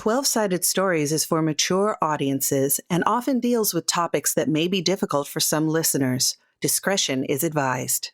12-Sided Stories is for mature audiences and often deals with topics that may be difficult for some listeners. Discretion is advised.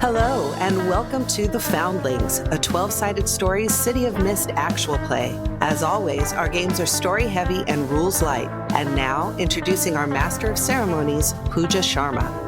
Hello, and welcome to The Foundlings, a 12-Sided Stories City of Mist actual play. As always, our games are story-heavy and rules-light. And now, introducing our Master of Ceremonies, Pooja Sharma.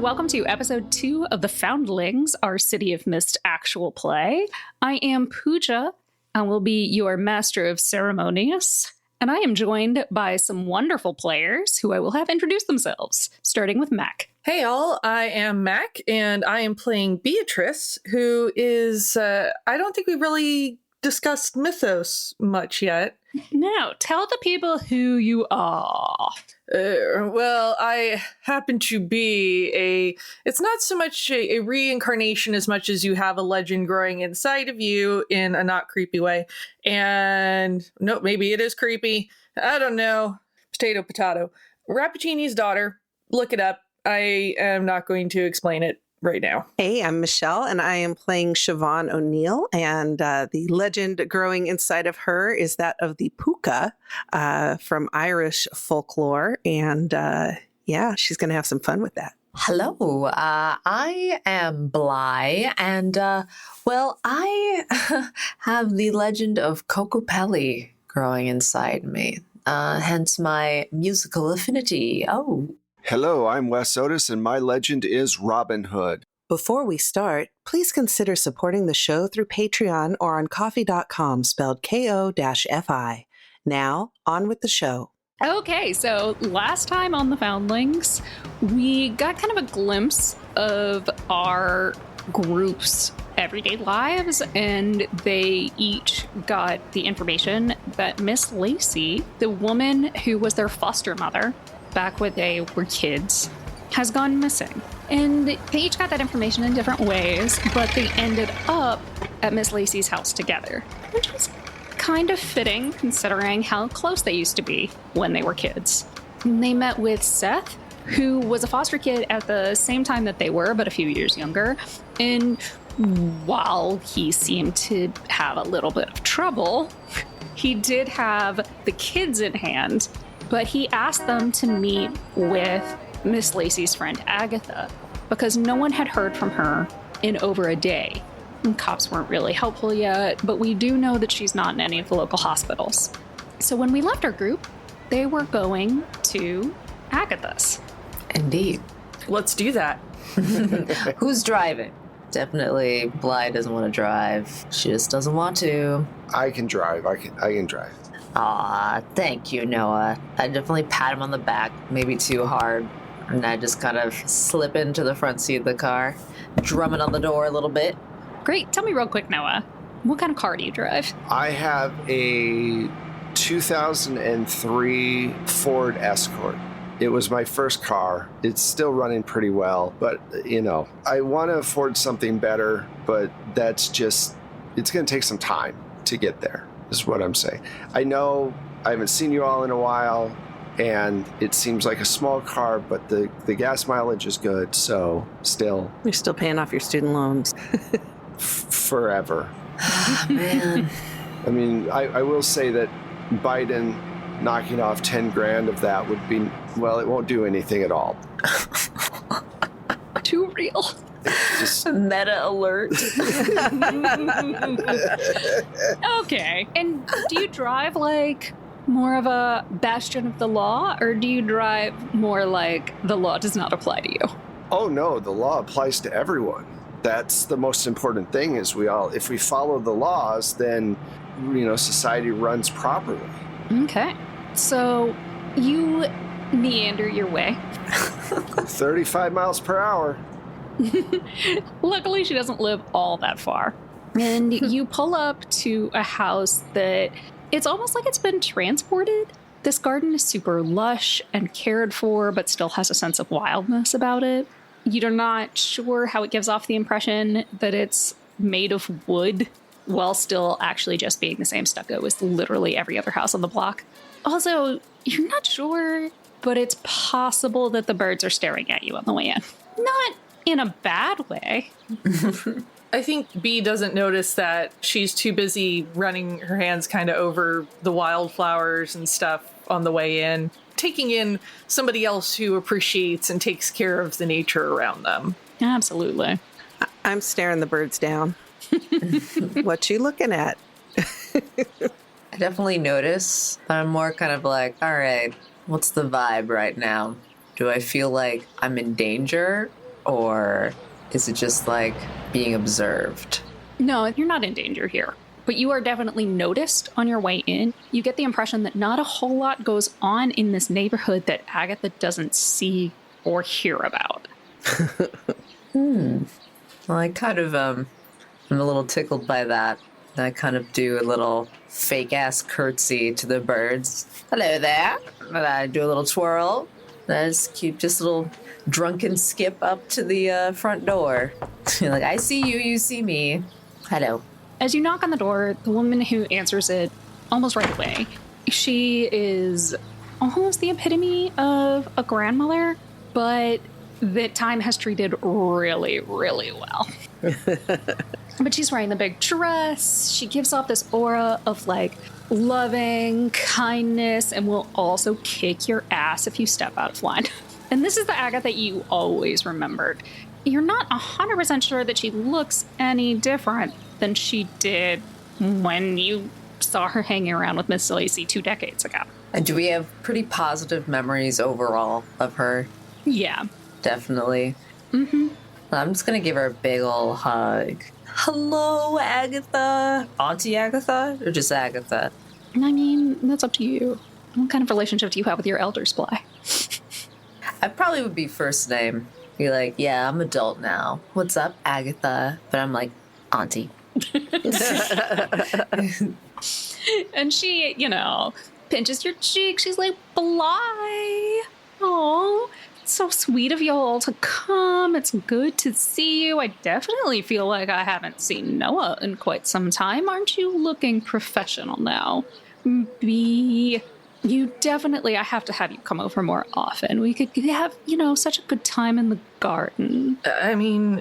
Welcome to episode 2 of The Foundlings, our City of Mist actual play. I am Pooja, and will be your Master of Ceremonies, and I am joined by some wonderful players who I will have introduce themselves, starting with Mac. Hey all, I am Mac, and I am playing Beatrice, who is, I don't think we really discussed Mythos much yet. Now, tell the people who you are. Well, I happen to be it's not so much a reincarnation as much as you have a legend growing inside of you in a not creepy way. And no, maybe it is creepy. I don't know. Potato. Rappaccini's daughter. Look it up. I am not going to explain it right now. Hey, I'm Michelle, and I am playing Siobhan O'Neill, and the legend growing inside of her is that of the puka from Irish folklore, and she's going to have some fun with that. Hello, I am Bly, and, I have the legend of Cocopelli growing inside me, hence my musical affinity. Oh. Hello, I'm Wes Otis, and my legend is Robin Hood. Before we start, please consider supporting the show through Patreon or on Ko-fi, spelled Ko-fi. Now, on with the show. Okay, so last time on The Foundlings, we got kind of a glimpse of our group's everyday lives, and they each got the information that Miss Lacey, the woman who was their foster mother back when they were kids, has gone missing. And they each got that information in different ways, but they ended up at Miss Lacey's house together, which was kind of fitting considering how close they used to be when they were kids. And they met with Seth, who was a foster kid at the same time that they were, but a few years younger. And while he seemed to have a little bit of trouble, he did have the kids in hand. But he asked them to meet with Miss Lacey's friend Agatha because no one had heard from her in over a day. And cops weren't really helpful yet, but we do know that she's not in any of the local hospitals. So when we left our group, they were going to Agatha's. Indeed. Let's do that. Who's driving? Definitely Bly doesn't want to drive. She just doesn't want to. I can drive. I can drive. Aw, thank you, Noah. I definitely pat him on the back, maybe too hard, and I just kind of slip into the front seat of the car, drumming on the door a little bit. Great. Tell me real quick, Noah, what kind of car do you drive? I have a 2003 Ford Escort. It was my first car. It's still running pretty well, but, I want to afford something better, but it's going to take some time to get there. Is what I'm saying. I know I haven't seen you all in a while, and it seems like a small car, but the gas mileage is good, so still. You're still paying off your student loans. Forever. Man. I mean, I will say that Biden knocking off 10 grand of that would be, well, it won't do anything at all. Too real. Just meta alert. Okay. And do you drive like more of a bastion of the law, or do you drive more like the law does not apply to you? Oh no, the law applies to everyone. That's the most important thing is if we follow the laws, then, society runs properly. Okay. So you meander your way. 35 miles per hour. Luckily, she doesn't live all that far. And you pull up to a house that it's almost like it's been transported. This garden is super lush and cared for, but still has a sense of wildness about it. You're not sure how it gives off the impression that it's made of wood, while still actually just being the same stucco as literally every other house on the block. Also, you're not sure, but it's possible that the birds are staring at you on the way in. Not in a bad way. I think B doesn't notice that she's too busy running her hands kind of over the wildflowers and stuff on the way in, taking in somebody else who appreciates and takes care of the nature around them. Absolutely. I'm staring the birds down. What you looking at? I definitely notice, but I'm more kind of like, all right, what's the vibe right now? Do I feel like I'm in danger, or is it just like being observed? No, you're not in danger here. But you are definitely noticed on your way in. You get the impression that not a whole lot goes on in this neighborhood that Agatha doesn't see or hear about. Well, I kind of, I'm a little tickled by that. I kind of do a little fake-ass curtsy to the birds. Hello there. And I do a little twirl. I just keep just a little drunken skip up to the front door. Like, I see you, you see me. Hello. As you knock on the door, the woman who answers it almost right away, she is almost the epitome of a grandmother, but that time has treated really, really well. But she's wearing the big dress. She gives off this aura of like loving kindness and will also kick your ass if you step out of line. And this is the Agatha you always remembered. You're not 100% sure that she looks any different than she did when you saw her hanging around with Miss Lacey 2 decades ago. And do we have pretty positive memories overall of her? Yeah. Definitely. Mm-hmm. I'm just going to give her a big ol' hug. Hello, Agatha. Auntie Agatha? Or just Agatha? I mean, that's up to you. What kind of relationship do you have with your elders, Bly? I probably would be first name. Be like, yeah, I'm adult now. What's up, Agatha? But I'm like, Auntie. And she, pinches your cheek. She's like, Bly. Oh, it's so sweet of you all to come. It's good to see you. I definitely feel like I haven't seen Noah in quite some time. Aren't you looking professional now? B, you definitely, I have to have you come over more often. We could have, such a good time in the garden. I mean,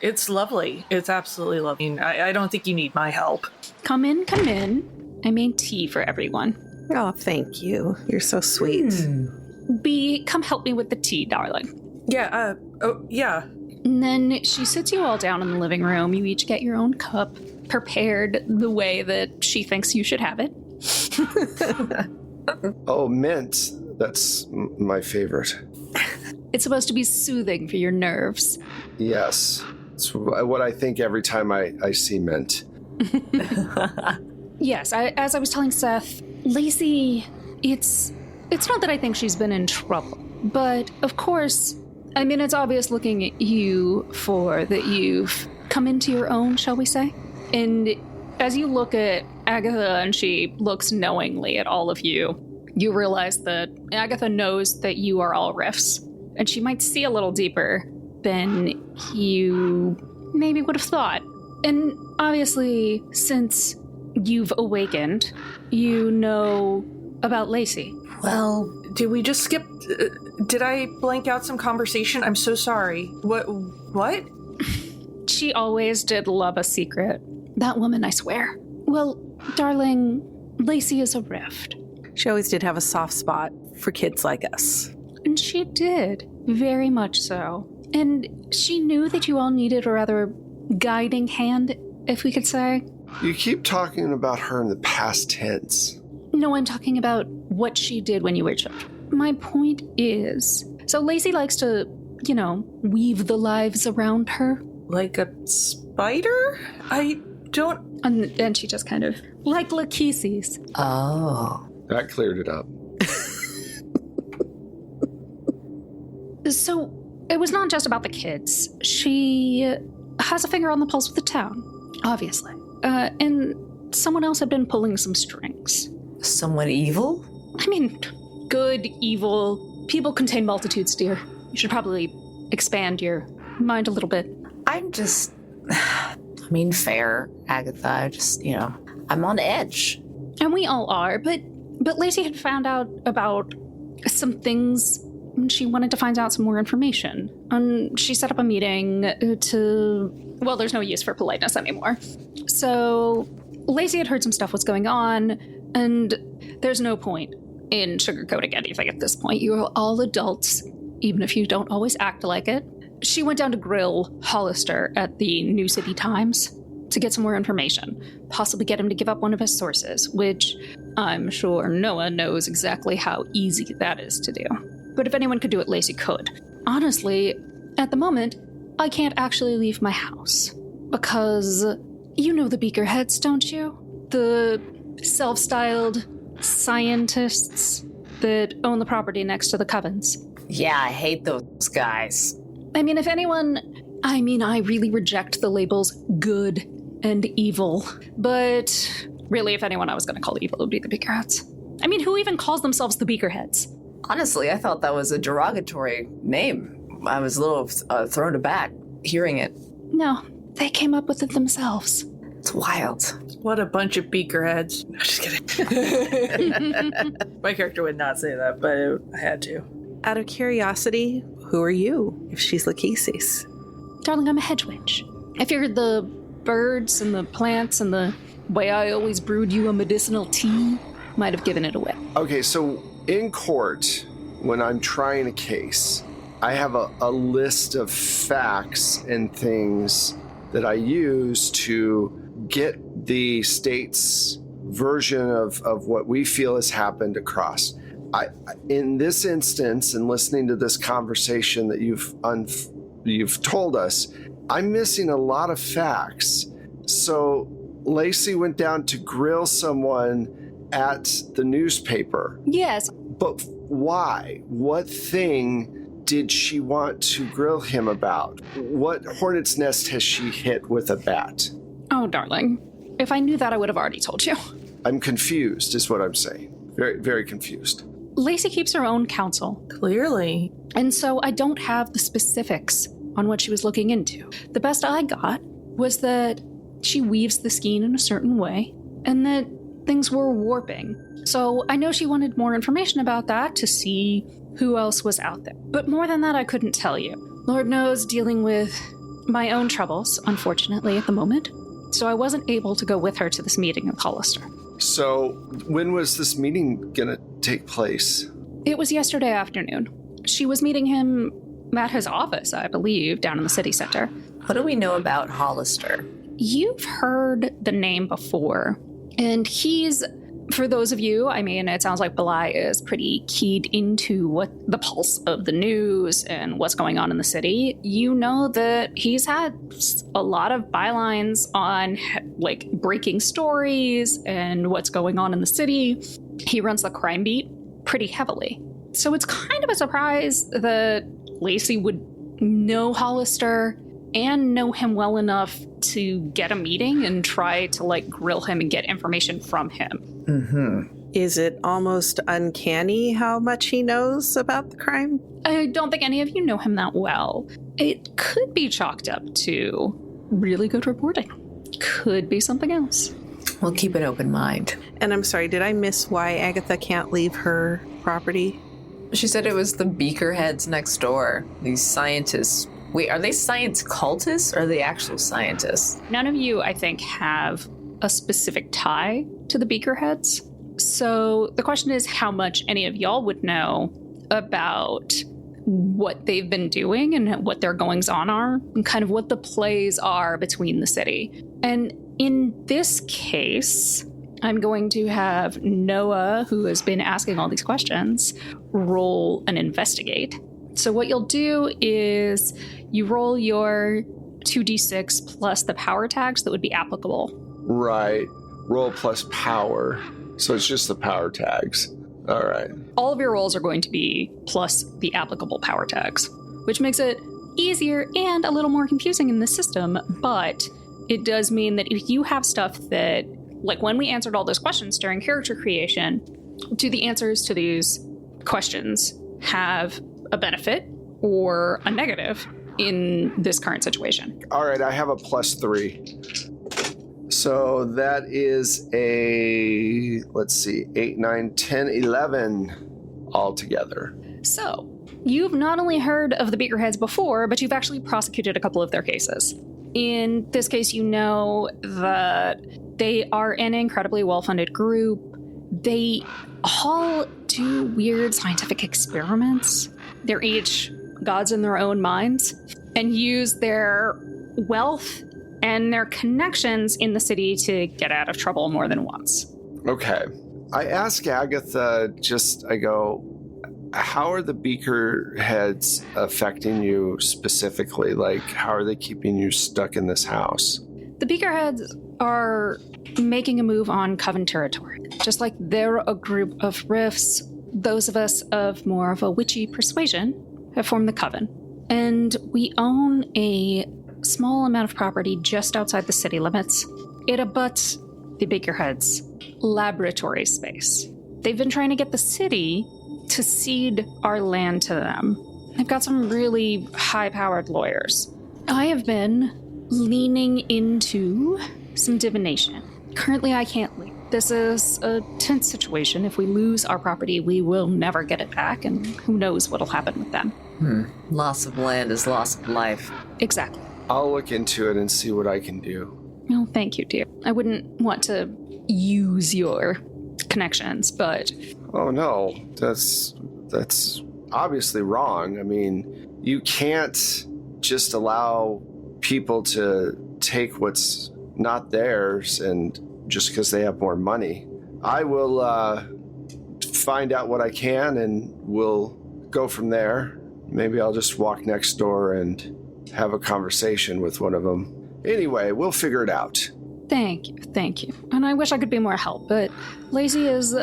it's lovely. It's absolutely lovely. I don't think you need my help. Come in. I made tea for everyone. Oh, thank you. You're so sweet. B, come help me with the tea, darling. Yeah, yeah. And then she sits you all down in the living room. You each get your own cup, prepared the way that she thinks you should have it. Oh, mint. That's my favorite. It's supposed to be soothing for your nerves. Yes. It's what I think every time I see mint. Yes, as I was telling Seth, Lacey, it's not that I think she's been in trouble, but of course, I mean, it's obvious looking at you that you've come into your own, shall we say? And as you look at Agatha and she looks knowingly at all of you, you realize that Agatha knows that you are all Rifts, and she might see a little deeper than you maybe would have thought. And obviously, since you've awakened, you know about Lacey. Well, did we just skip? Did I blank out some conversation? I'm so sorry. What? She always did love a secret. That woman, I swear. Well, darling, Lacey is a Rift. She always did have a soft spot for kids like us. And she did, very much so. And she knew that you all needed a rather guiding hand, if we could say. You keep talking about her in the past tense. No, I'm talking about what she did when you were children. My point is, so Lacey likes to weave the lives around her. Like a spider? I don't... And she just kind of, like Lachesis. Oh. That cleared it up. So, it was not just about the kids. She has a finger on the pulse of the town, obviously. And someone else had been pulling some strings. Someone evil? I mean, good, evil. People contain multitudes, dear. You should probably expand your mind a little bit. I'm just... fair, Agatha. I just, I'm on edge. And we all are, but Lacey had found out about some things, and she wanted to find out some more information. And she set up a meeting well, there's no use for politeness anymore. So Lacey had heard some stuff was going on, and there's no point in sugarcoating anything at this point. You are all adults, even if you don't always act like it. She went down to grill Hollister at the New City Times to get some more information, possibly get him to give up one of his sources, which I'm sure Noah knows exactly how easy that is to do. But if anyone could do it, Lacey could. Honestly, at the moment, I can't actually leave my house. Because you know the Beakerheads, don't you? The self-styled scientists that own the property next to the Covens. Yeah, I hate those guys. I really reject the labels good and evil. But really, if anyone I was going to call evil, it would be the Beakerheads. Who even calls themselves the Beakerheads? Honestly, I thought that was a derogatory name. I was a little thrown aback hearing it. No, they came up with it themselves. It's wild. What a bunch of beakerheads. No, just kidding. My character would not say that, but I had to. Out of curiosity, who are you if she's Lachesis? Darling, I'm a hedge witch. I figured the birds and the plants and the way I always brewed you a medicinal tea might have given it away. Okay, so in court, when I'm trying a case, I have a list of facts and things that I use to get the state's version of what we feel has happened across. In this instance, and listening to this conversation that you've told us, I'm missing a lot of facts. So Lacey went down to grill someone at the newspaper. Yes. But why? What thing did she want to grill him about? What hornet's nest has she hit with a bat? Oh, darling. If I knew that, I would have already told you. I'm confused, is what I'm saying. Very, very confused. Lacey keeps her own counsel. Clearly. And so I don't have the specifics on what she was looking into. The best I got was that she weaves the skein in a certain way, and that things were warping. So I know she wanted more information about that to see who else was out there. But more than that, I couldn't tell you. Lord knows, dealing with my own troubles, unfortunately, at the moment. So I wasn't able to go with her to this meeting with Hollister. So when was this meeting gonna take place? It was yesterday afternoon. She was meeting him at his office, I believe, down in the city center. What do we know about Hollister? You've heard the name before, and he's, for those of you, it sounds like Belai is pretty keyed into what the pulse of the news and what's going on in the city. You know that he's had a lot of bylines on breaking stories and what's going on in the city. He runs the crime beat pretty heavily. So it's kind of a surprise that Lacey would know Hollister and know him well enough to get a meeting and try to grill him and get information from him. Mm-hmm. Is it almost uncanny how much he knows about the crime? I don't think any of you know him that well. It could be chalked up to really good reporting. Could be something else. We'll keep an open mind. And I'm sorry, did I miss why Agatha can't leave her property? She said it was the Beakerheads next door. These scientists. Wait, are they science cultists or are they actual scientists? None of you, I think, have a specific tie to the Beakerheads. So the question is how much any of y'all would know about what they've been doing and what their goings-on are and kind of what the plays are between the city. And in this case, I'm going to have Noah, who has been asking all these questions, roll an investigate So what you'll do is you roll your 2d6 plus the power tags that would be applicable. Right. Roll plus power. So it's just the power tags. All right. All of your rolls are going to be plus the applicable power tags, which makes it easier and a little more confusing in the system, but it does mean that if you have stuff that, like when we answered all those questions during character creation, do the answers to these questions have a benefit or a negative in this current situation? All right, I have a +3. So that is a, let's see, 8, 9, 10, 11 altogether. So, you've not only heard of the Beakerheads before, but you've actually prosecuted a couple of their cases. In this case, you know that they are an incredibly well-funded group. They all do weird scientific experiments. They're each gods in their own minds and use their wealth and their connections in the city to get out of trouble more than once. Okay. I ask Agatha, I go, how are the beaker heads affecting you specifically? Like, how are they keeping you stuck in this house? The Beakerheads are making a move on Coven territory. Just like they're a group of rifts, those of us of more of a witchy persuasion have formed the Coven. And we own a small amount of property just outside the city limits. It abuts the Beakerheads' laboratory space. They've been trying to get the city to cede our land to them. They've got some really high-powered lawyers. I have been leaning into some divination. Currently, I can't leave. This is a tense situation. If we lose our property, we will never get it back, and who knows what'll happen with them. Loss of land is loss of life. Exactly. I'll look into it and see what I can do. Oh, thank you, dear. I wouldn't want to use your connections, but... Oh, no. That's obviously wrong. I mean, you can't just allow people to take what's not theirs and just because they have more money. I will find out what I can and we'll go from there. Maybe I'll just walk next door and have a conversation with one of them. Anyway, we'll figure it out. Thank you. And I wish I could be more help, but Lacey is...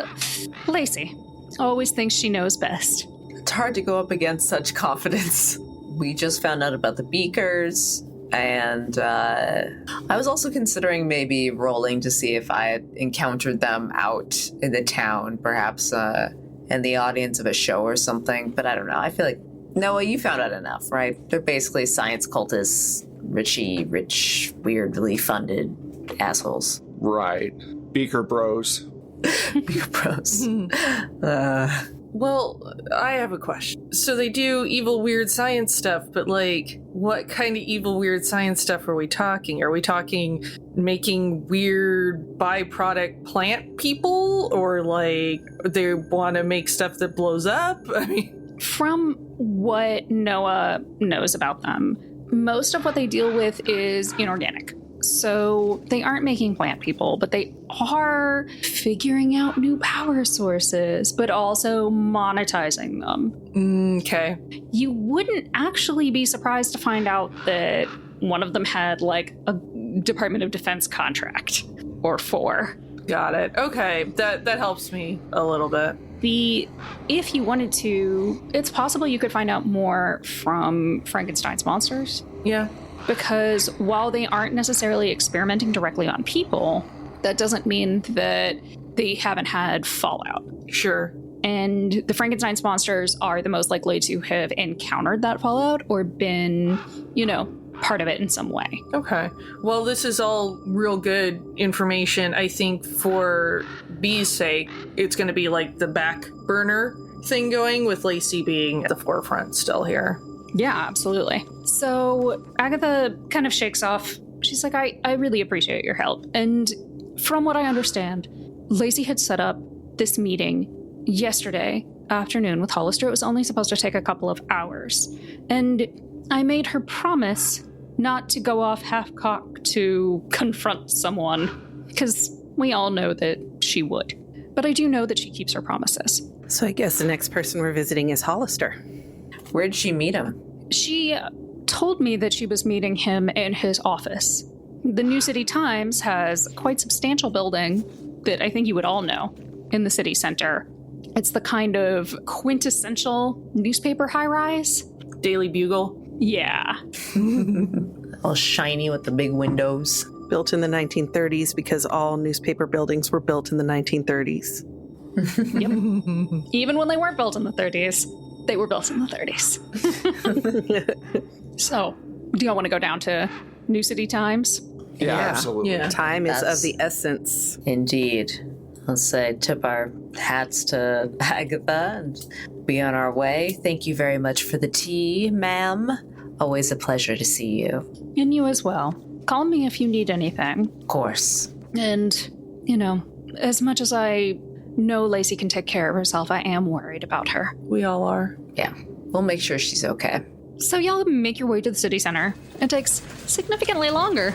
Lacey always thinks she knows best. It's hard to go up against such confidence. We just found out about the beakers, and I was also considering maybe rolling to see if I had encountered them out in the town, perhaps in the audience of a show or something, but I don't know. I feel like, Noah, you found out enough, right? They're basically science cultists, rich, weirdly funded assholes. Right. Beaker bros. Beaker bros. Well, I have a question. So they do evil, weird science stuff, but like, what kind of evil, weird science stuff are we talking? Are we talking making weird byproduct plant people? Or like, they want to make stuff that blows up? I mean... From what Noah knows about them, most of what they deal with is inorganic. So they aren't making plant people, but they are figuring out new power sources, but also monetizing them. Okay. You wouldn't actually be surprised to find out that one of them had like a Department of Defense contract or 4. Got it. Okay, that helps me a little bit. If you wanted to, it's possible you could find out more from Frankenstein's monsters. Yeah. Because while they aren't necessarily experimenting directly on people, that doesn't mean that they haven't had fallout. Sure. And the Frankenstein's monsters are the most likely to have encountered that fallout or been, part of it in some way. Okay. Well, this is all real good information. I think for B's sake, it's going to be like the back burner thing going, with Lacey being at the forefront still here. Yeah, absolutely. So Agatha kind of shakes off. She's like, I really appreciate your help. And from what I understand, Lacey had set up this meeting yesterday afternoon with Hollister. It was only supposed to take a couple of hours. And I made her promise not to go off half-cocked to confront someone, because we all know that she would. But I do know that she keeps her promises. So I guess the next person we're visiting is Hollister. Where did she meet him? She told me that she was meeting him in his office. The New City Times has a quite substantial building that I think you would all know in the city center. It's the kind of quintessential newspaper high-rise. Daily Bugle. Yeah. All shiny with the big windows. Built in the 1930s because all newspaper buildings were built in the 1930s. Yep. Even when they weren't built in the 30s, they were built in the 30s. So, do y'all want to go down to New City Times? Yeah, Yeah. absolutely. Yeah. Time is That's- of the essence. Indeed. Let's say tip our hats to Agatha and be on our way. Thank you very much for the tea, ma'am. Always a pleasure to see you. And you as well. Call me if you need anything. Of course. And, you know, as much as I know Lacey can take care of herself, I am worried about her. We all are. Yeah, we'll make sure she's okay. So y'all make your way to the city center. It takes significantly longer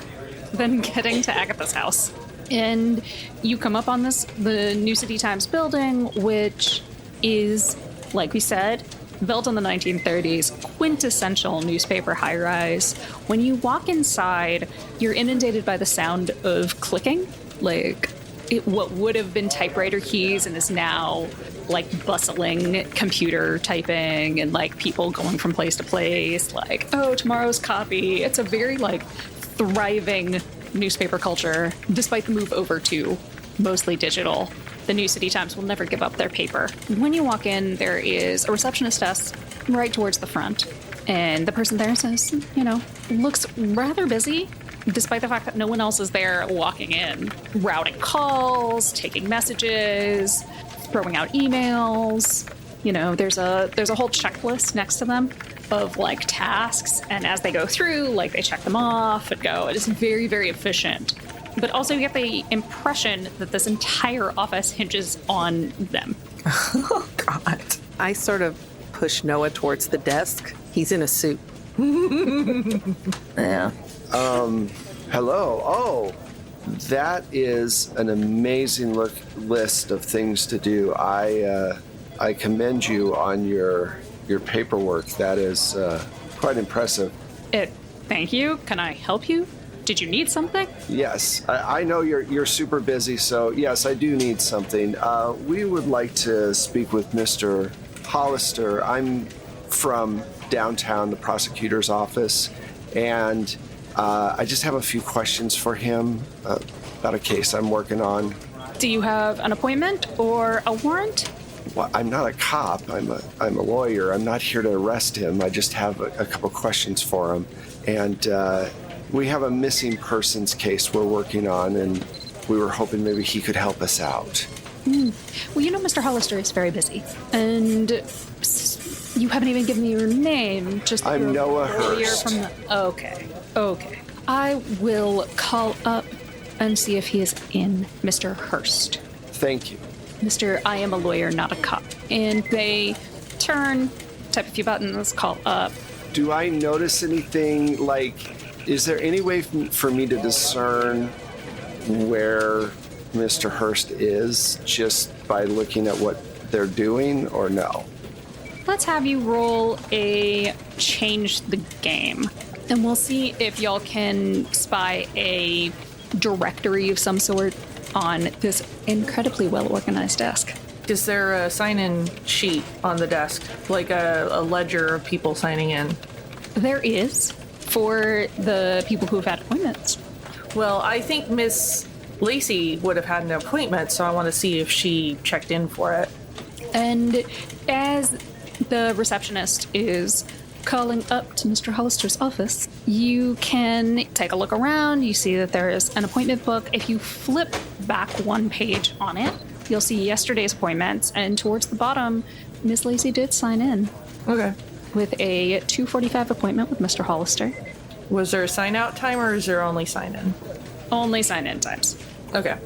than getting to Agatha's house. And you come up on the New City Times building, which is, like we said, built in the 1930s, quintessential newspaper high-rise. When you walk inside, you're inundated by the sound of clicking, like what would have been typewriter keys and is now like bustling computer typing and like people going from place to place, like, oh, tomorrow's copy. It's a very like thriving newspaper culture, despite the move over to mostly digital. The New City Times will never give up their paper. When you walk in, there is a receptionist desk right towards the front. And the person there says, you know, looks rather busy, despite the fact that no one else is there walking in, routing calls, taking messages, throwing out emails. You know, there's a whole checklist next to them of like tasks, and as they go through, like they check them off and go. It is very, very efficient. But also you get the impression that this entire office hinges on them. Oh, God. I sort of push Noah towards the desk. He's in a suit. Yeah. Hello. Oh, that is an amazing list of things to do. I commend you on your paperwork. That is quite impressive. Thank you. Can I help you? Did you need something? Yes, I know you're super busy, so yes, I do need something. We would like to speak with Mr. Hollister. I'm from downtown, the prosecutor's office, and I just have a few questions for him about a case I'm working on. Do you have an appointment or a warrant? Well, I'm not a cop. I'm a lawyer. I'm not here to arrest him. I just have a couple questions for him, and we have a missing persons case we're working on, and we were hoping maybe he could help us out. Well, you know Mr. Hollister is very busy, and you haven't even given me your name. Just I'm your Noah lawyer Hurst. From okay. I will call up and see if he is in, Mr. Hurst. Thank you. Mr. I am a lawyer, not a cop. And they turn, type a few buttons, call up. Do I notice anything, like, is there any way for me to discern where Mr. Hurst is just by looking at what they're doing, or no? Let's have you roll a change the game. And we'll see if y'all can spy a directory of some sort on this incredibly well-organized desk. Is there a sign-in sheet on the desk? Like a ledger of people signing in? There is, for the people who have had appointments. Well, I think Miss Lacey would have had an appointment, so I want to see if she checked in for it. And as the receptionist is calling up to Mr. Hollister's office, you can take a look around. You see that there is an appointment book. If you flip back one page on it, you'll see yesterday's appointments, and towards the bottom, Miss Lacey did sign in Okay. with a 2:45 appointment with Mr. Hollister. Was there a sign-out time, or is there only sign-in? Only sign-in times. Okay.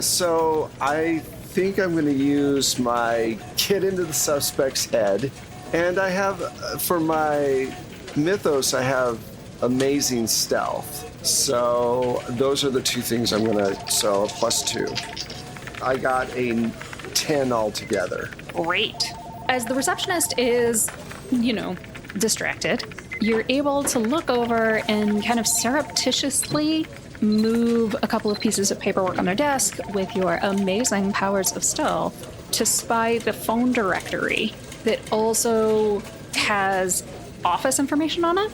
So I think I'm going to use my get into the suspect's head. And I have, for my mythos, I have amazing stealth. So those are the two things I'm going to, so +2. I got a 10 altogether. Great. As the receptionist is distracted, you're able to look over and kind of surreptitiously move a couple of pieces of paperwork on their desk with your amazing powers of stealth to spy the phone directory that also has office information on it.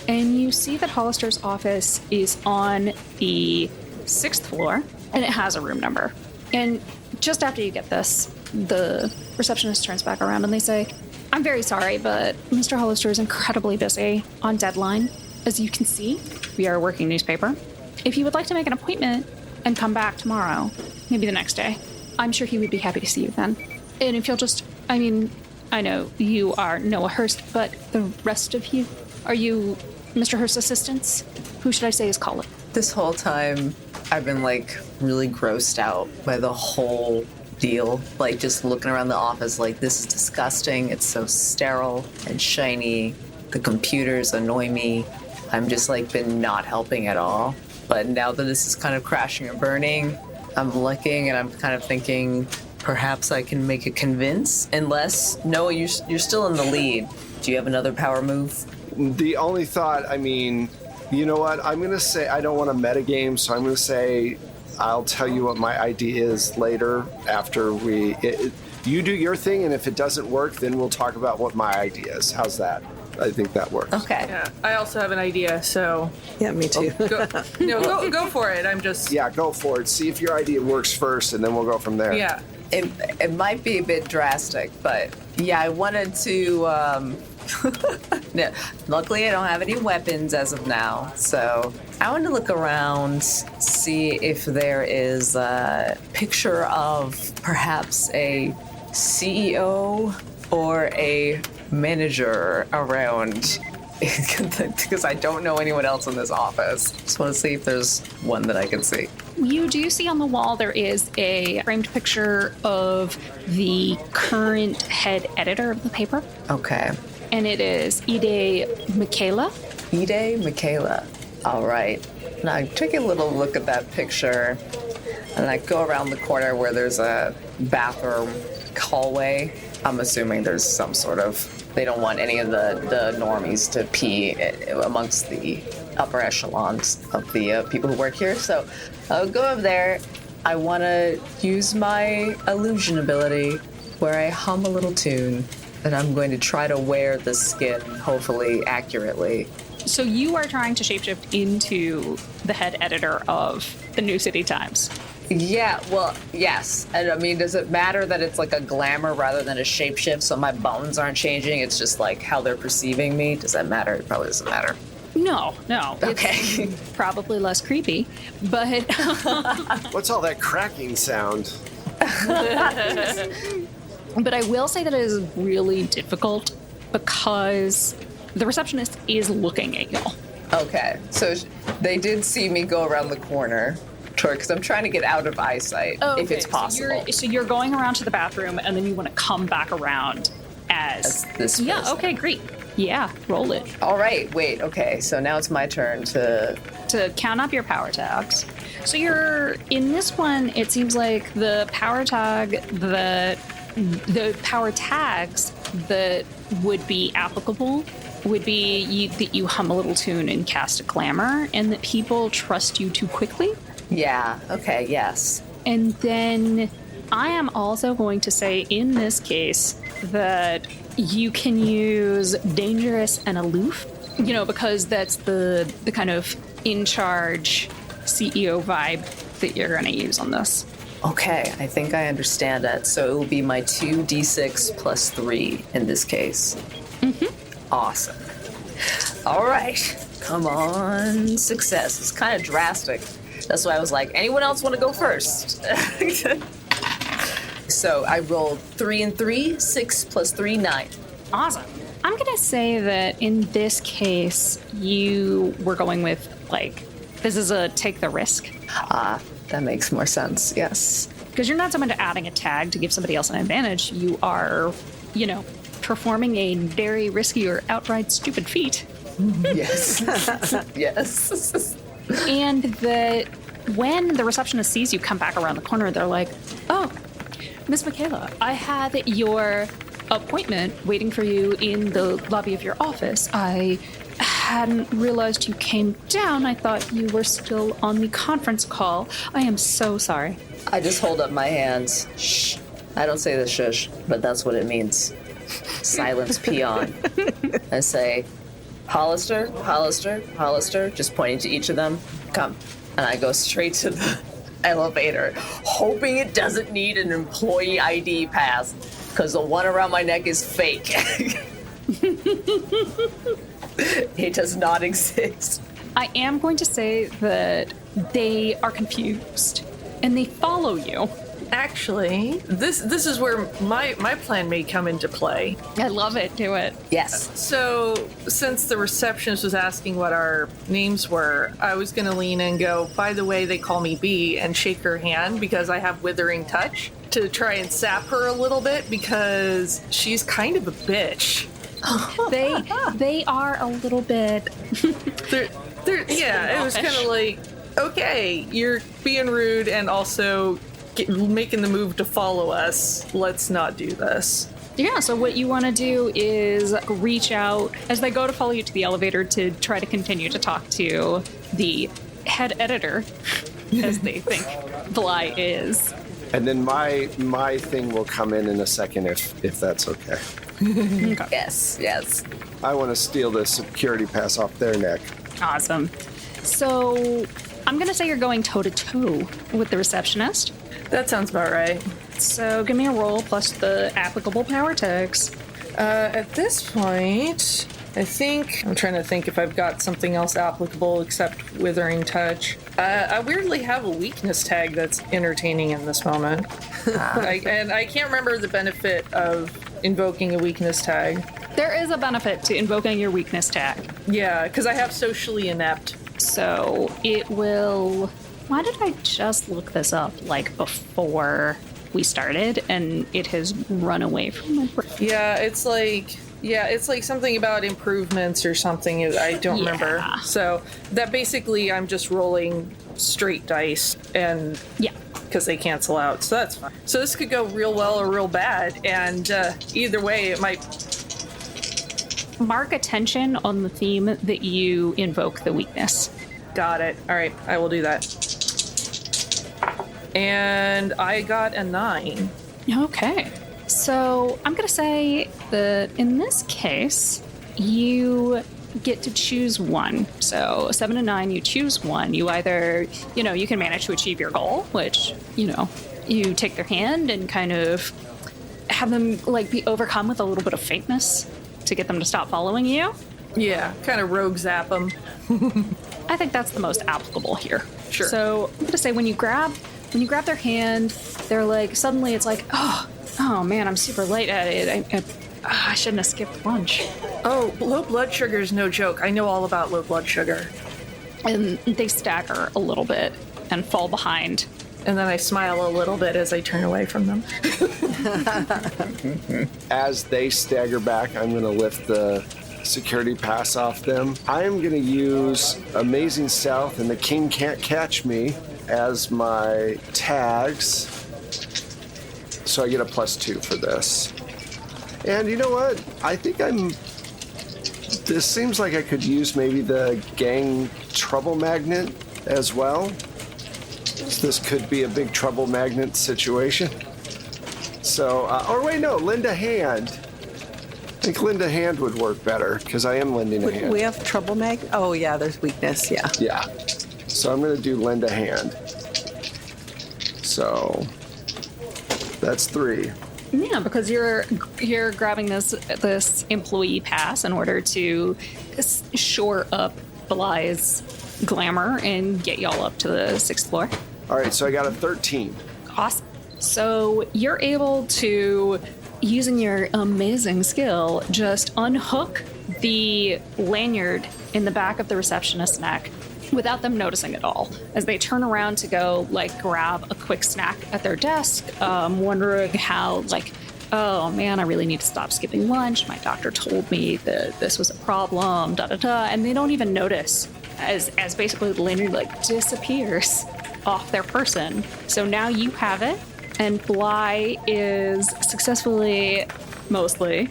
And you see that Hollister's office is on the 6th floor, and it has a room number. And just after you get this, the receptionist turns back around and they say, "I'm very sorry, but Mr. Hollister is incredibly busy on deadline. As you can see, we are a working newspaper. If you would like to make an appointment and come back tomorrow, maybe the next day, I'm sure he would be happy to see you then. And if you'll just, I know you are Noah Hurst, but the rest of you, are you Mr. Hurst's assistants? Who should I say is calling?" This whole time, I've been really grossed out by the whole deal. Just looking around the office, this is disgusting. It's so sterile and shiny. The computers annoy me. I'm just been not helping at all. But now that this is kind of crashing and burning, I'm looking and I'm kind of thinking perhaps I can make a convince. Unless, Noah, you're still in the lead. Do you have another power move? The only thought, you know what? I'm going to say I don't want to metagame, so I'm going to say I'll tell you what my idea is later after you do your thing, and if it doesn't work, then we'll talk about what my idea is. How's that? I think that works. Okay. Yeah, I also have an idea, so... Yeah, me too. Go for it. I'm just... Yeah, go for it. See if your idea works first, and then we'll go from there. Yeah. It might be a bit drastic, but yeah, I wanted to... No, luckily, I don't have any weapons as of now, so I want to look around, see if there is a picture of perhaps a CEO or a manager around, because I don't know anyone else in this office. Just want to see if there's one that I can see. You do see on the wall there is a framed picture of the current head editor of the paper. Okay. And it is Ide Michaela. Ide Michaela. All right. And I take a little look at that picture, and I go around the corner where there's a bathroom hallway. I'm assuming there's some sort of... They don't want any of the normies to pee amongst the upper echelons of the people who work here. So I'll go up there. I want to use my illusion ability where I hum a little tune, and I'm going to try to wear the skin, hopefully accurately. So you are trying to shapeshift into the head editor of the New City Times. Yeah, well, yes. And does it matter that it's a glamour rather than a shapeshift, so my bones aren't changing? It's just how they're perceiving me? Does that matter? It probably doesn't matter. No. Okay. It's probably less creepy, but... What's all that cracking sound? But I will say that it is really difficult because the receptionist is looking at y'all. Okay, so they did see me go around the corner, because I'm trying to get out of eyesight, if it's possible. So you're going around to the bathroom, and then you want to come back around as this person. Yeah, okay, great. Yeah, roll it. All right, wait, okay, so now it's my turn to count up your power tags. So you're, in this one, it seems like the power tag, the power tags that would be applicable would be that you hum a little tune and cast a glamour, and that people trust you too quickly. Yeah, okay, yes. And then I am also going to say in this case that you can use dangerous and aloof, because that's the kind of in charge CEO vibe that you're going to use on this. Okay, I think I understand that. So it will be my 2d6 plus 3 in this case. Mm-hmm. Awesome. All right, come on, success. It's kind of drastic. That's why I was like, anyone else want to go first? So I rolled 3 and 3, 6 plus 3, 9. Awesome. I'm going to say that in this case, you were going with, this is a take the risk. That makes more sense, yes. Because you're not someone to adding a tag to give somebody else an advantage. You are, performing a very risky or outright stupid feat. Yes. Yes. And that when the receptionist sees you come back around the corner, they're like, "Oh, Miss Michaela, I had your appointment waiting for you in the lobby of your office. I hadn't realized you came down. I thought you were still on the conference call. I am so sorry. I just hold up my hands. Shh. I don't say the shush, but that's what it means. Silence peon. I say, Hollister, Hollister, Hollister, just pointing to each of them. Come. And I go straight to the elevator, hoping it doesn't need an employee ID pass, because the one around my neck is fake. It does not exist. I am going to say that they are confused and they follow you. Actually, this is where my plan may come into play. I love it. Do it. Yes. So, since the receptionist was asking what our names were, I was going to lean in and go, by the way, they call me B, and shake her hand because I have withering touch to try and sap her a little bit because she's kind of a bitch. They are a little bit. Yeah, it was kind of like, okay, you're being rude and also making the move to follow us. Let's not do this. Yeah, so what you want to do is reach out as they go to follow you to the elevator to try to continue to talk to the head editor, as they think Bly is. And then my thing will come in a second if that's okay. Okay. Yes. I want to steal the security pass off their neck. Awesome. So I'm going to say you're going toe-to-toe with the receptionist. That sounds about right. So give me a roll plus the applicable power tags. At this point, I'm trying to think if I've got something else applicable except Withering Touch. I weirdly have a weakness tag that's entertaining in this moment. And I can't remember the benefit of invoking a weakness tag. There is a benefit to invoking your weakness tag. Yeah, because I have socially inept. So it will... Why did I just look this up, before we started, and it has run away from my brain? Yeah, it's like something about improvements or something. I don't remember. So that basically I'm just rolling straight dice and because they cancel out. So that's fine. So this could go real well or real bad, and either way it might. Mark attention on the theme that you invoke the weakness. Got it. All right, I will do that. And I got a 9. Okay. So I'm going to say that in this case, you get to choose one. So 7 and 9, you choose one. You either, you can manage to achieve your goal, which, you take their hand and kind of have them be overcome with a little bit of faintness to get them to stop following you. Yeah, kind of rogue zap them. I think that's the most applicable here. Sure. So I'm going to say when you grab their hand, they're suddenly it's oh man, I'm super late at it. I shouldn't have skipped lunch. Oh, low blood sugar is no joke. I know all about low blood sugar. And they stagger a little bit and fall behind. And then I smile a little bit as I turn away from them. As they stagger back, I'm going to lift the security pass off them. I'm going to use Amazing Stealth and the King Can't Catch Me as my tags. So I get a +2 for this. And you know what? I think this seems like I could use maybe the gang trouble magnet as well. This could be a big trouble magnet situation. So, Linda Hand. I think Linda Hand would work better because I am lending a hand. We have trouble mag. Oh yeah, there's weakness. Yeah. Yeah. So I'm going to do Linda Hand. So that's 3. Yeah, because you're grabbing this employee pass in order to shore up Bly's glamour and get y'all up to the 6th floor. All right, so I got a 13. Awesome. So you're able to, using your amazing skill, just unhook the lanyard in the back of the receptionist's neck without them noticing at all. As they turn around to go, grab a quick snack at their desk, wondering how, oh man, I really need to stop skipping lunch. My doctor told me that this was a problem, da-da-da. And they don't even notice as basically the lanyard, disappears off their person. So now you have it, and Bly is successfully mostly.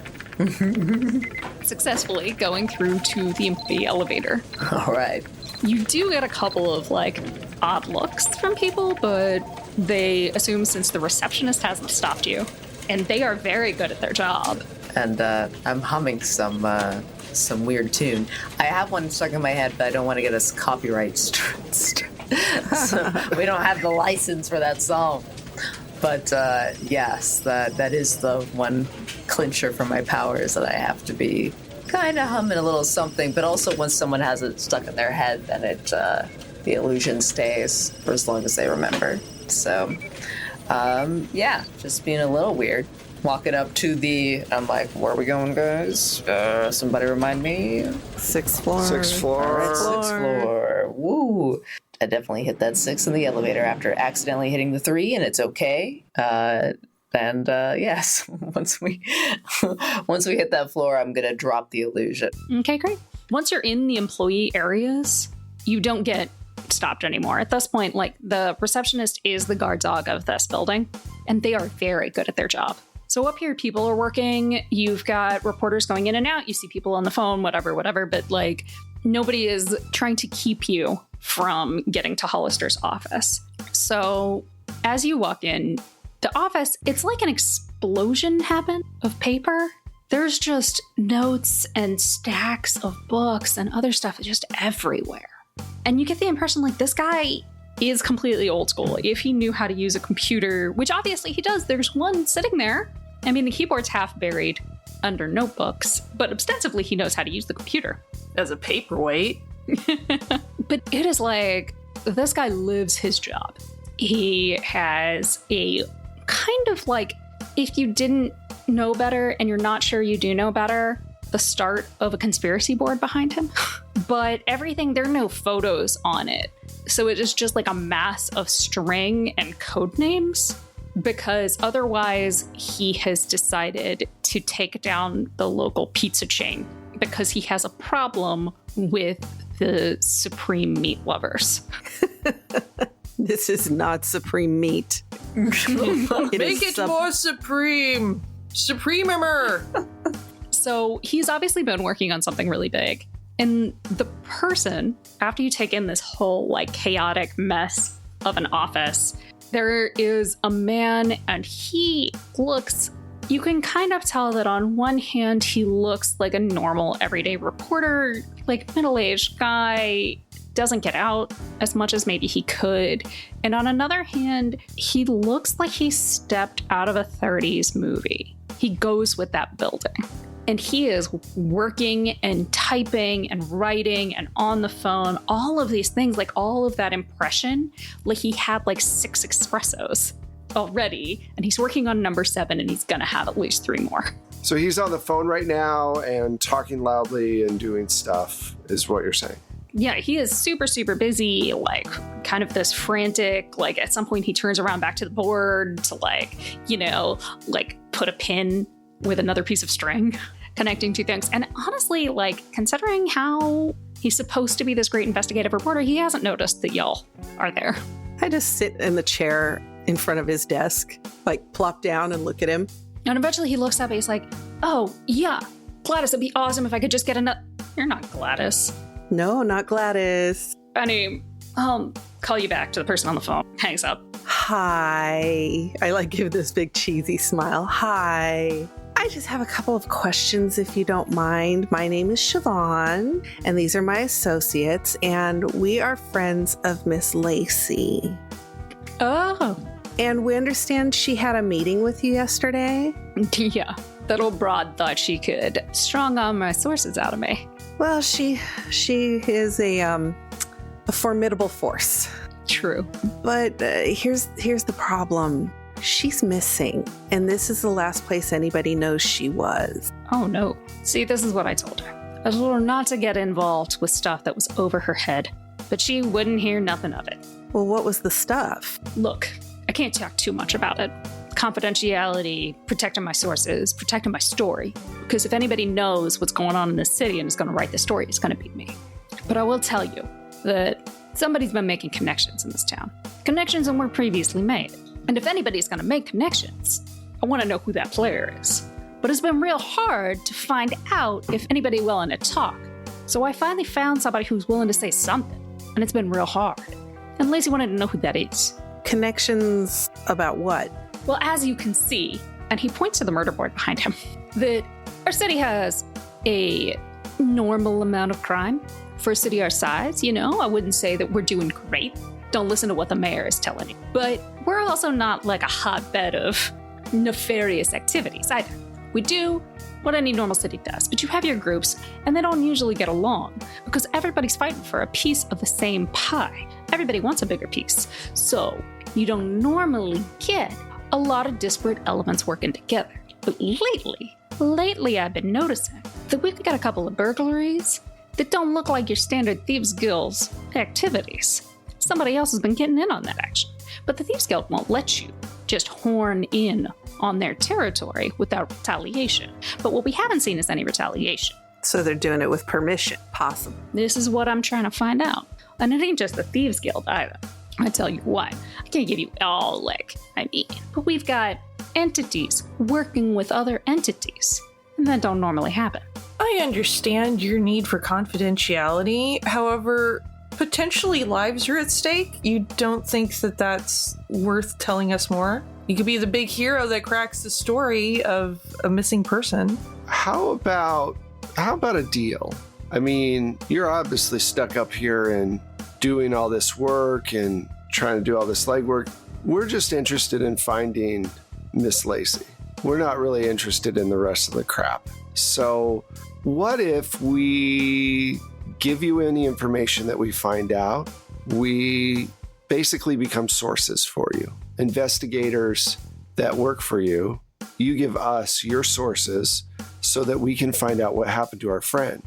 Successfully going through to the elevator. All right. You do get a couple of, like, odd looks from people, but they assume since the receptionist hasn't stopped you, and they are very good at their job. And I'm humming some weird tune. I have one stuck in my head, but I don't want to get us copyright so we don't have the license for that song. But yes, that is the one clincher for my powers, that I have to be kind of humming a little something. But also, once someone has it stuck in their head, then the illusion stays for as long as they remember. So yeah, just being a little weird. Walking up to I'm like, where are we going, guys? Somebody remind me. 6th floor. 6th floor. All right, 6th floor. Woo! I definitely hit that 6 in the elevator after accidentally hitting the 3, and it's okay. Yes, once we hit that floor, I'm gonna drop the illusion. Okay, great. Once you're in the employee areas, you don't get stopped anymore. At this point, like, the receptionist is the guard dog of this building, and they are very good at their job. So up here, people are working. You've got reporters going in and out. You see people on the phone, whatever. But, like, nobody is trying to keep you from getting to Hollister's office. So as you walk in, the office, it's like an explosion happened of paper. There's just notes and stacks of books and other stuff just everywhere. And you get the impression, like, this guy is completely old school. Like, if he knew how to use a computer, which obviously he does, there's one sitting there. I mean, the keyboard's half buried under notebooks, but ostensibly he knows how to use the computer. As a paperweight. But it is like, this guy lives his job. He has a kind of, like, if you didn't know better and you're not sure you do know better, the start of a conspiracy board behind him. But everything, there are no photos on it. So it is just like a mass of string and code names, because otherwise he has decided to take down the local pizza chain because he has a problem with the supreme meat lovers. This is not supreme meat. Make it more supreme. Supremer. So he's obviously been working on something really big. And the person, after you take in this whole, like, chaotic mess of an office, there is a man, and he looks, you can kind of tell that on one hand, he looks like a normal everyday reporter, like middle-aged guy, doesn't get out as much as maybe he could. And on another hand, he looks like he stepped out of a 30s movie. He goes with that building. And he is working and typing and writing and on the phone, all of these things, like all of that impression, like he had like 6 espressos already, and he's working on number 7, and he's gonna have at least 3 more. So he's on the phone right now and talking loudly and doing stuff, is what you're saying. Yeah, he is super, super busy, like kind of this frantic, like at some point he turns around back to the board to, like, you know, like put a pin with another piece of string connecting 2 things. And honestly, like, considering how he's supposed to be this great investigative reporter, he hasn't noticed that y'all are there. I just sit in the chair in front of his desk, like plop down and look at him. And eventually he looks up and he's like, oh, yeah, Gladys, it'd be awesome if I could just get another. You're not Gladys. No, not Gladys. Benny, I'll call you back to the person on the phone. Hangs up. Hi. I like give this big cheesy smile. Hi. I just have a couple of questions, if you don't mind. My name is Siobhan, and these are my associates, and we are friends of Miss Lacey. Oh. And we understand she had a meeting with you yesterday? Yeah, that old broad thought she could strong arm my sources out of me. Well, she is a formidable force. True. But here's the problem. She's missing, and this is the last place anybody knows she was. Oh, no. See, this is what I told her. I told her not to get involved with stuff that was over her head, but she wouldn't hear nothing of it. Well, what was the stuff? Look, I can't talk too much about it. Confidentiality, protecting my sources, protecting my story. Because if anybody knows what's going on in this city and is going to write the story, it's going to be me. But I will tell you that somebody's been making connections in this town. Connections that weren't previously made. And if anybody's going to make connections, I want to know who that player is. but it's been real hard to find out if anybody willing to talk. So I finally found somebody who's willing to say something, and it's been real hard. And Lacey wanted to know who that is. Connections about what? Well, as you can see, and he points to the murder board behind him, that our city has a normal amount of crime. For a city our size, I wouldn't say that we're doing great. Don't listen to what the mayor is telling you. But we're also not like a hotbed of nefarious activities either. We do what any normal city does, but you have your groups, and they don't usually get along because everybody's fighting for a piece of the same pie. Everybody wants a bigger piece. So you don't normally get a lot of disparate elements working together. But lately I've been noticing that we've got a couple of burglaries that don't look like your standard Thieves Guild's activities. Somebody else has been getting in on that action. But the Thieves Guild won't let you just horn in on their territory without retaliation. But what we haven't seen is any retaliation. So they're doing it with permission, possible. This is what I'm trying to find out. And it ain't just the Thieves Guild either. I tell you what, I can't give you all but we've got entities working with other entities. And that don't normally happen. I understand your need for confidentiality. However, potentially lives are at stake. You don't think that that's worth telling us more? You could be the big hero that cracks the story of a missing person. How about a deal? I mean, you're obviously stuck up here and doing all this work and trying to do all this legwork. We're just interested in finding Miss Lacey. We're not really interested in the rest of the crap. So what if we give you any information that we find out? We basically become sources for you, investigators that work for you. You give us your sources so that we can find out what happened to our friend.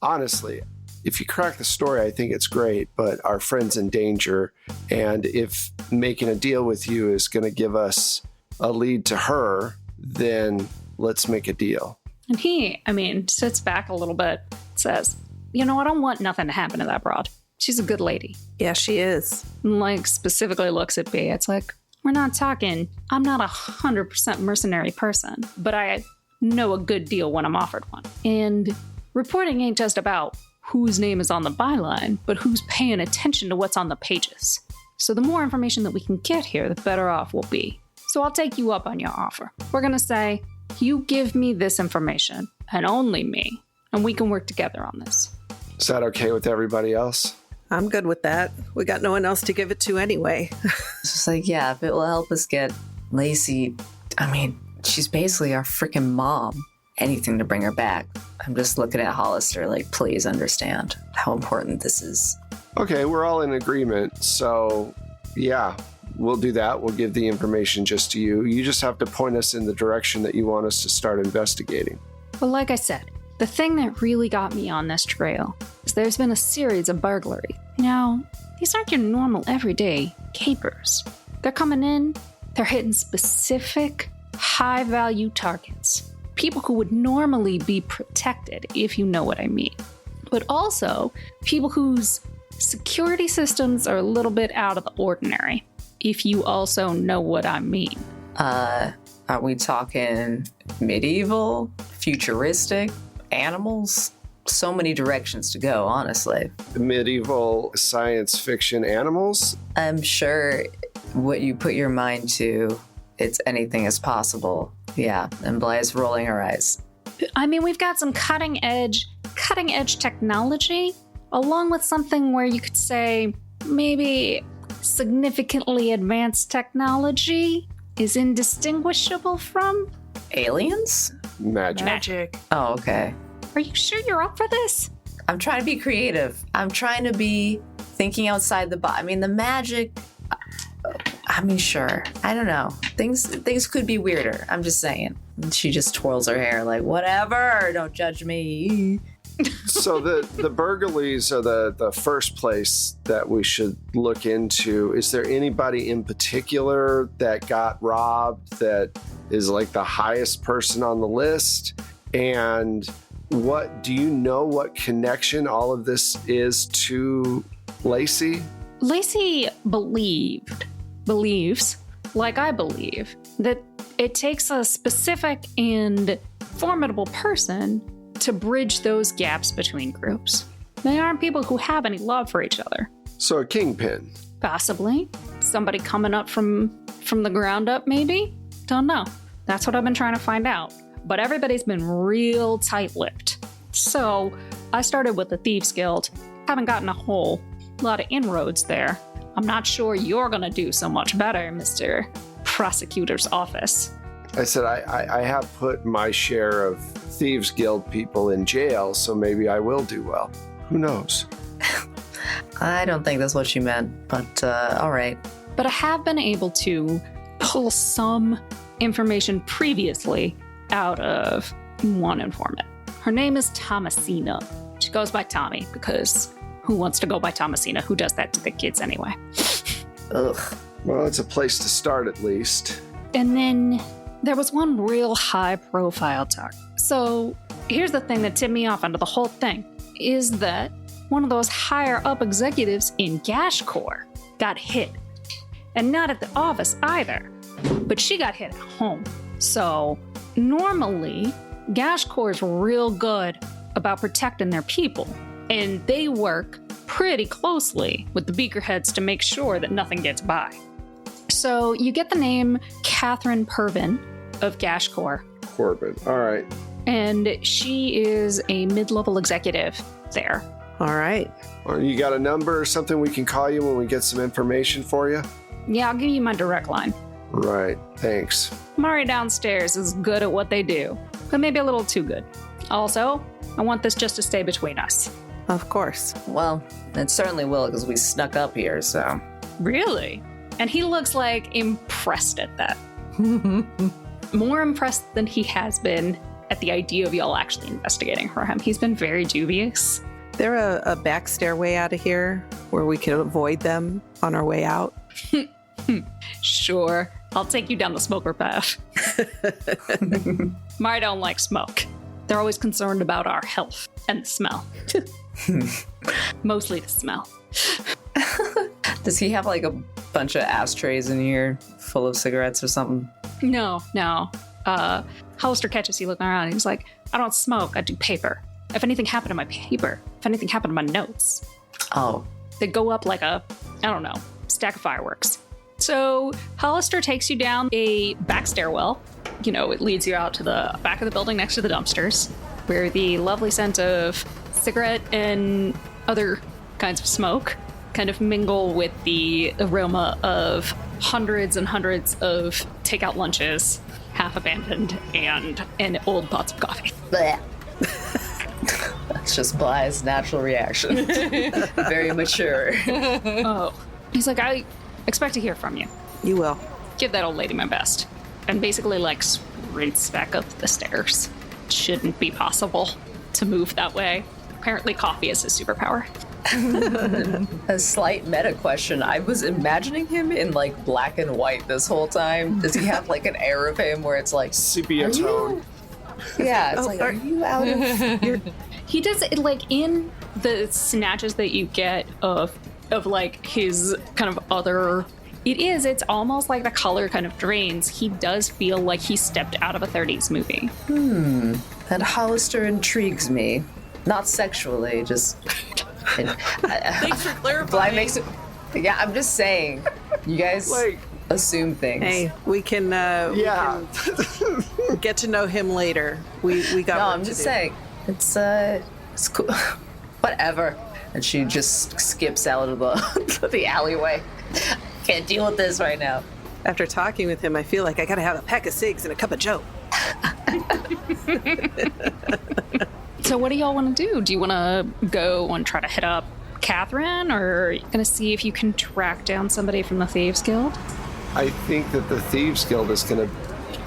Honestly, if you crack the story, I think it's great, but our friend's in danger. And if making a deal with you is going to give us a lead to her, then let's make a deal. And he, sits back a little bit, says, I don't want nothing to happen to that broad. She's a good lady. Yeah, she is. And specifically looks at me. It's like, we're not talking, I'm not 100% mercenary person, but I know a good deal when I'm offered one. And reporting ain't just about whose name is on the byline, but who's paying attention to what's on the pages. So the more information that we can get here, the better off we'll be. So I'll take you up on your offer. We're going to say, you give me this information, and only me, and we can work together on this. Is that okay with everybody else? I'm good with that. We got no one else to give it to anyway. It's just like, yeah, if it will help us get Lacey, she's basically our freaking mom. Anything to bring her back. I'm just looking at Hollister like, please understand how important this is. Okay, we're all in agreement. So, yeah, we'll do that. We'll give the information just to you. You just have to point us in the direction that you want us to start investigating. Well, like I said, the thing that really got me on this trail is there's been a series of burglary. These aren't your normal everyday capers. They're coming in, they're hitting specific high-value targets. People who would normally be protected, if you know what I mean. But also, people whose security systems are a little bit out of the ordinary, if you also know what I mean. Are we talking medieval, futuristic, animals? So many directions to go, honestly. Medieval science fiction animals? I'm sure what you put your mind to, it's anything is possible. Yeah, and Bly's rolling her eyes. We've got some cutting edge technology, along with something where you could say maybe significantly advanced technology is indistinguishable from aliens? Magic. Oh, okay. Are you sure you're up for this? I'm trying to be creative. I'm trying to be thinking outside the box. The magic. Sure. I don't know. Things could be weirder. I'm just saying. And she just twirls her hair like, whatever, don't judge me. So the burglaries are the first place that we should look into. Is there anybody in particular that got robbed that is like the highest person on the list? And what do you know what connection all of this is to Lacey? Lacey believes, like I believe, that it takes a specific and formidable person to bridge those gaps between groups. They aren't people who have any love for each other. So a kingpin. Possibly. Somebody coming up from the ground up, maybe? Don't know. That's what I've been trying to find out. But everybody's been real tight-lipped. So I started with the Thieves Guild. Haven't gotten a whole lot of inroads there. I'm not sure you're gonna do so much better, Mr. Prosecutor's Office. I said, I have put my share of Thieves Guild people in jail, so maybe I will do well. Who knows? I don't think that's what she meant, but all right. But I have been able to pull some information previously out of one informant. Her name is Thomasina. She goes by Tommy because who wants to go by Thomasina? Who does that to the kids anyway? Ugh. Well, it's a place to start at least. And then there was one real high profile talk. So here's the thing that tipped me off onto the whole thing, is that one of those higher up executives in Gash Corps got hit. And not at the office either, but she got hit at home. So normally, Gash Corps is real good about protecting their people, and they work pretty closely with the Beakerheads to make sure that nothing gets by. So you get the name Catherine Purvin of Gash Corps. Corbin. All right. And she is a mid-level executive there. All right. Or you got a number or something we can call you when we get some information for you? Yeah, I'll give you my direct line. Right. Thanks. Mari downstairs is good at what they do, but maybe a little too good. Also, I want this just to stay between us. Of course. Well, it certainly will because we snuck up here, so. Really? And he looks like impressed at that. More impressed than he has been at the idea of y'all actually investigating for him. He's been very dubious. There a back stairway out of here where we can avoid them on our way out? Sure, I'll take you down the smoker path. Mari don't like smoke. They're always concerned about our health and the smell. Mostly the smell. Does he have like a bunch of ashtrays in here full of cigarettes or something? No. Hollister catches you looking around and he's like, I don't smoke, I do paper. If anything happened to my paper, if anything happened to my notes, Oh. they go up like a, I don't know, stack of fireworks. So Hollister takes you down a back stairwell. You know, it leads you out to the back of the building next to the dumpsters, where the lovely scent of cigarette and other kinds of smoke kind of mingle with the aroma of hundreds and hundreds of takeout lunches, half abandoned, and old pots of coffee. Blech. That's just Bly's natural reaction. Very mature. Oh. He's like, I expect to hear from you. You will. Give that old lady my best. And basically, like, sprints back up the stairs. Shouldn't be possible to move that way. Apparently, coffee is his superpower. A slight meta question. I was imagining him in like black and white this whole time. Does he have like an air of him where it's like Sepia "Are you-" tone. Yeah, it's like, are you out of He does it, like, in the snatches that you get of like, his kind of other... It's almost like the color kind of drains. He does feel like he stepped out of a 30s movie. That Hollister intrigues me. Not sexually, just Thanks for clarifying. Bly makes it. Yeah, I'm just saying. You guys Like- assume things. Hey, we can Yeah. get to know him later. We got No, work I'm to just do. saying. It's cool. Whatever. And she just skips out of the alleyway. Can't deal with this right now. After talking with him, I feel like I gotta have a pack of cigs and a cup of joe. So what do y'all want to do? Do you want to go and try to hit up Catherine, or are you going to see if you can track down somebody from the Thieves Guild? I think that the Thieves Guild is going to...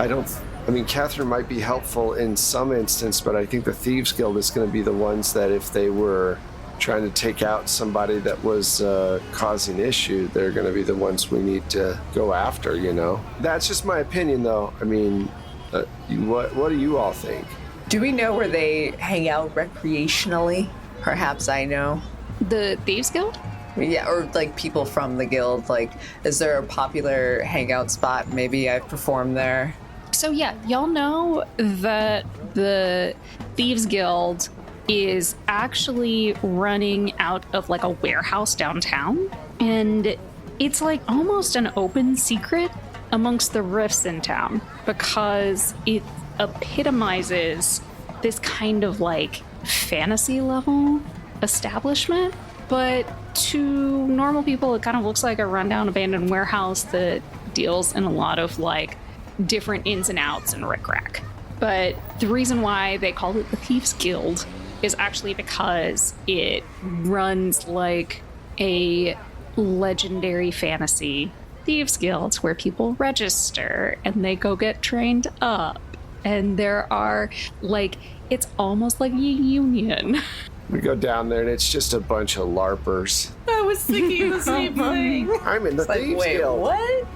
I mean, Catherine might be helpful in some instance, but I think the Thieves Guild is going to be the ones that if they were trying to take out somebody that was causing issue, they're going to be the ones we need to go after, you know? That's just my opinion, though. I mean, what do you all think? Do we know where they hang out recreationally? Perhaps I know. The Thieves Guild? Yeah, or like people from the guild. Like, is there a popular hangout spot? Maybe I've performed there. So yeah, y'all know that The Thieves Guild is actually running out of like a warehouse downtown, and it's like almost an open secret amongst the rifts in town because it epitomizes this kind of like fantasy level establishment, but to normal people it kind of looks like a rundown abandoned warehouse that deals in a lot of like different ins and outs and rickrack. But the reason why they call it the Thieves Guild is actually because it runs like a legendary fantasy Thieves Guild where people register and they go get trained up. And there are like, it's almost like a union. We go down there and it's just a bunch of LARPers. I was thinking the same thing. I'm in the Thieves wait, Guild. what?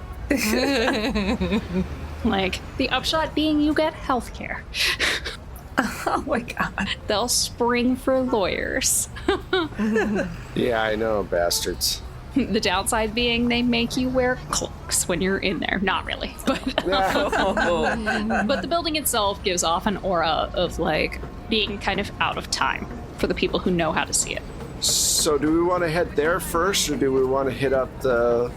Like, the upshot being you get healthcare. Oh my god. They'll spring for lawyers. Yeah, I know, bastards. The downside being they make you wear cloaks when you're in there. Not really, but but the building itself gives off an aura of like being kind of out of time for the people who know how to see it. So do we want to head there first, or do we want to hit up the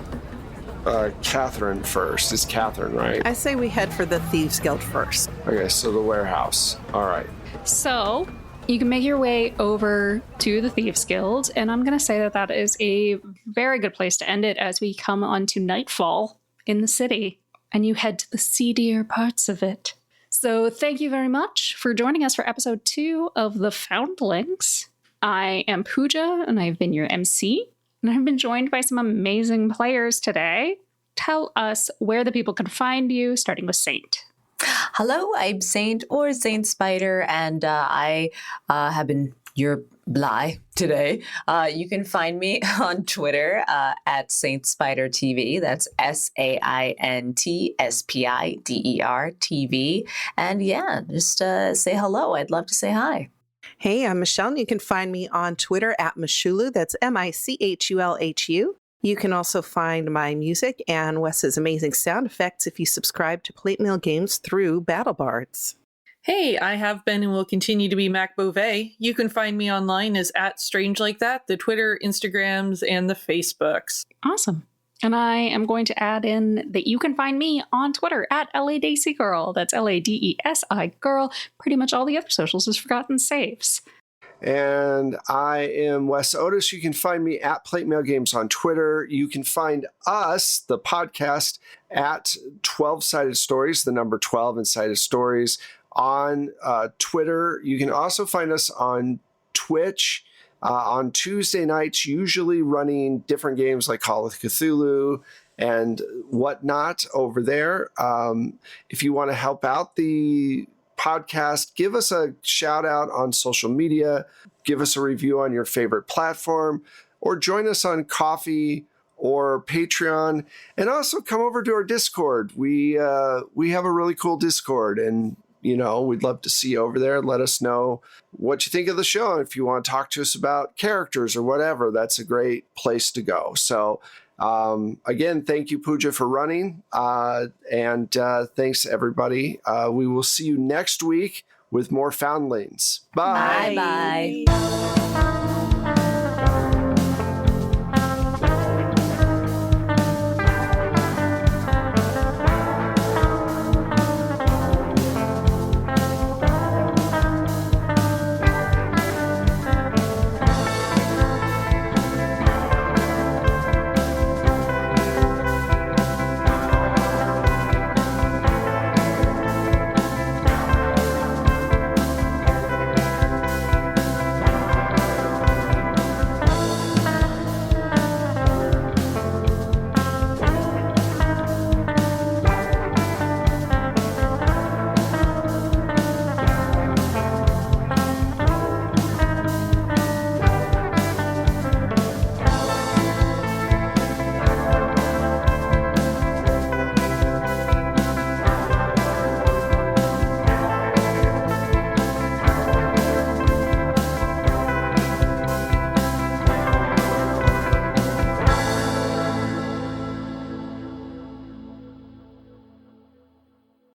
Catherine first? It's Catherine, right? I say we head for the Thieves Guild first. Okay, so the warehouse. All right. So you can make your way over to the Thieves Guild, and I'm going to say that that is a very good place to end it as we come onto nightfall in the city, and you head to the seedier parts of it. So thank you very much for joining us for episode 2 of The Foundlings. I am Pooja, and I've been your MC, and I've been joined by some amazing players today. Tell us where the people can find you, starting with Saint. Hello, I'm Saint or Saint Spider, and I have been your Bly today. You can find me on Twitter at Saint Spider TV. That's SAINTSPIDER TV. And yeah, just say hello. I'd love to say hi. Hey, I'm Michelle, and you can find me on Twitter at Michulu. That's MICHULHU. You can also find my music and Wes's amazing sound effects if you subscribe to Plate Mail Games through BattleBards. Hey, I have been and will continue to be Mac Beauvais. You can find me online as @StrangeLikeThat, the Twitter, Instagrams, and the Facebooks. Awesome. And I am going to add in that you can find me on Twitter at LADesigirl. That's LADESI girl. Pretty much all the other socials is Forgotten Saves. And I am Wes Otis. You can find me at Plate Mail Games on Twitter. You can find us, the podcast, at 12-Sided Stories, the number 12 in Sided Stories, on Twitter. You can also find us on Twitch on Tuesday nights, usually running different games like Call of Cthulhu and whatnot over there. If you want to help out the podcast, give us a shout out on social media, give us a review on your favorite platform, or join us on Coffee or Patreon, and also come over to our Discord. We have a really cool Discord, and we'd love to see you over there. Let us know what you think of the show. If you want to talk to us about characters or whatever, that's a great place to go. So again, thank you, Pooja, for running. And thanks, everybody. We will see you next week with more Foundlings. Bye. Bye-bye.